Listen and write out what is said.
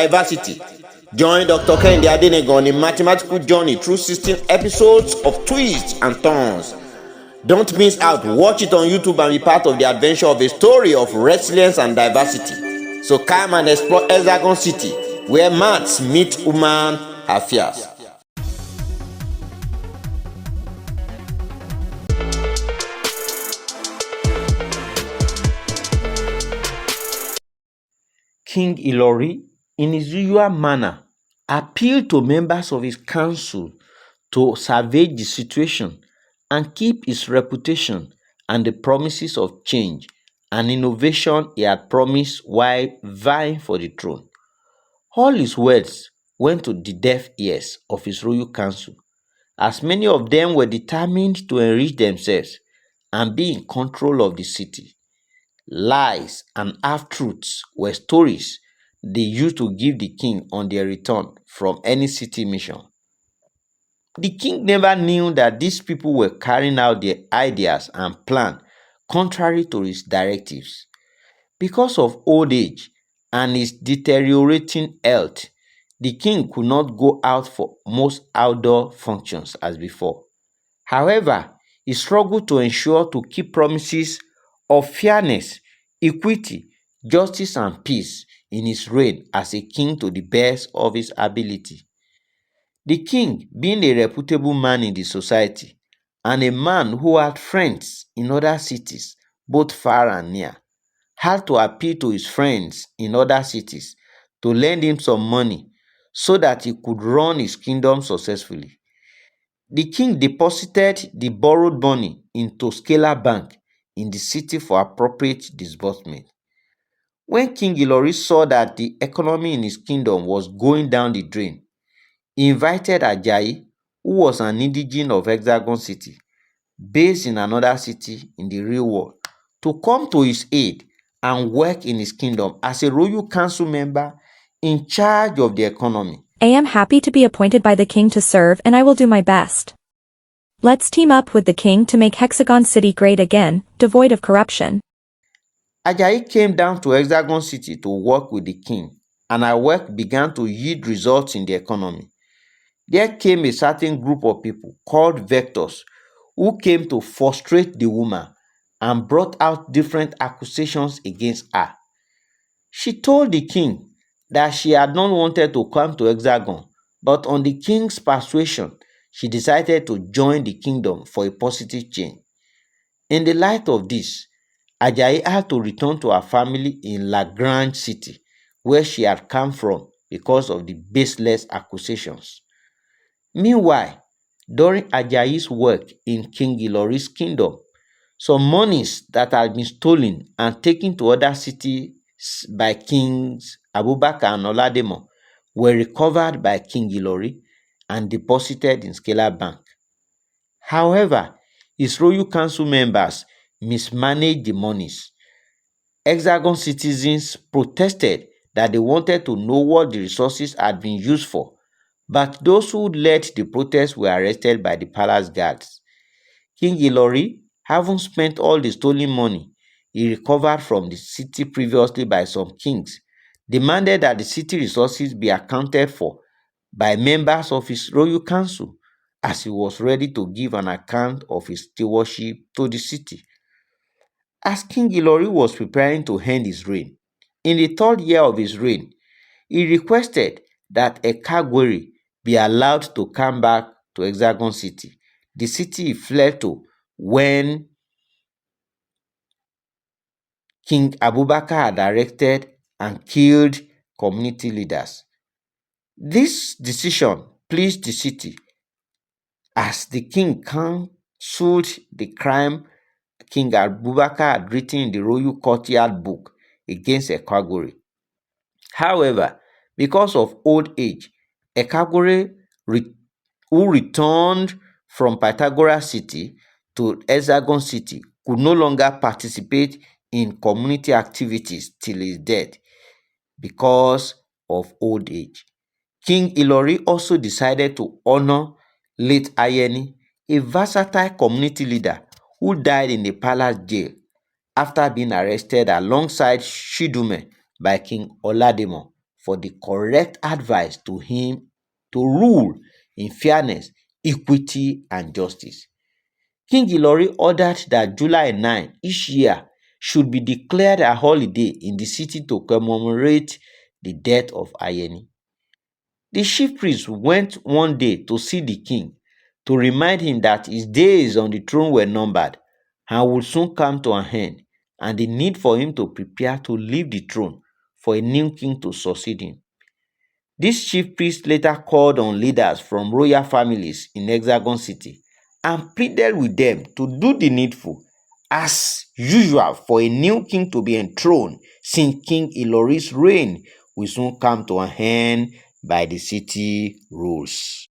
Diversity. Join Dr. Kehinde Adenegan on a mathematical journey through 16 episodes of twists and turns. Don't miss out. Watch it on YouTube and be part of the adventure of a story of resilience and diversity. So come and explore Hexagon City, where maths meet human affairs. King Ilori, in his usual manner, appealed to members of his council to salvage the situation and keep his reputation and the promises of change and innovation he had promised while vying for the throne. All his words went to the deaf ears of his royal council, as many of them were determined to enrich themselves and be in control of the city. Lies and half-truths were stories they used to give the king on their return from any city mission. The king never knew that these people were carrying out their ideas and plans contrary to his directives. Because of old age and his deteriorating health, the king could not go out for most outdoor functions as before. However, he struggled to ensure to keep promises of fairness, equity, justice, and peace in his reign as a king to the best of his ability. The king, being a reputable man in the society and a man who had friends in other cities, both far and near, had to appeal to his friends in other cities to lend him some money so that he could run his kingdom successfully. The king deposited the borrowed money into Scalar Bank in the city for appropriate disbursement. When King Ilori saw that the economy in his kingdom was going down the drain, he invited Ajayi, who was an indigene of Hexagon City, based in another city in the real world, to come to his aid and work in his kingdom as a royal council member in charge of the economy. I am happy to be appointed by the king to serve, and I will do my best. Let's team up with the king to make Hexagon City great again, devoid of corruption. Ajayi came down to Hexagon City to work with the king, and our work began to yield results in the economy. There came a certain group of people called vectors who came to frustrate the woman and brought out different accusations against her. She told the king that she had not wanted to come to Hexagon, but on the king's persuasion, she decided to join the kingdom for a positive change. In the light of this, Ajayi had to return to her family in Lagrange City, where she had come from because of the baseless accusations. Meanwhile, during Ajayi's work in King Ilori's kingdom, some monies that had been stolen and taken to other cities by Kings Abubakar and Olademo were recovered by King Ilori and deposited in Scalar Bank. However, his royal council members mismanaged the monies. Hexagon citizens protested that they wanted to know what the resources had been used for, but those who led the protest were arrested by the palace guards. King Ilori, having spent all the stolen money he recovered from the city previously by some kings, demanded that the city resources be accounted for by members of his royal council, as he was ready to give an account of his stewardship to the city. As King Ilori was preparing to end his reign, in the third year of his reign, he requested that a Kagweri be allowed to come back to Hexagon City, the city he fled to when King Abubakar had arrested and killed community leaders. This decision pleased the city, as the king cancelled the crime King Abubakar had written in the Royal Courtyard book against Ekagore. However, because of old age, Ekagore, who returned from Pythagoras City to Hexagon City, could no longer participate in community activities till his death because of old age. King Ilori also decided to honor late Ayeni, a versatile community leader who died in the palace jail after being arrested alongside Shidume by King Olademo for the correct advice to him to rule in fairness, equity, and justice. King Ilori ordered that July 9 each year should be declared a holiday in the city to commemorate the death of Adeyemi. The chief priest went one day to see the king to remind him that his days on the throne were numbered and would soon come to an end, and the need for him to prepare to leave the throne for a new king to succeed him. This chief priest later called on leaders from royal families in Hexagon City and pleaded with them to do the needful, as usual, for a new king to be enthroned, since King Ilori's reign will soon come to an end by the city rules.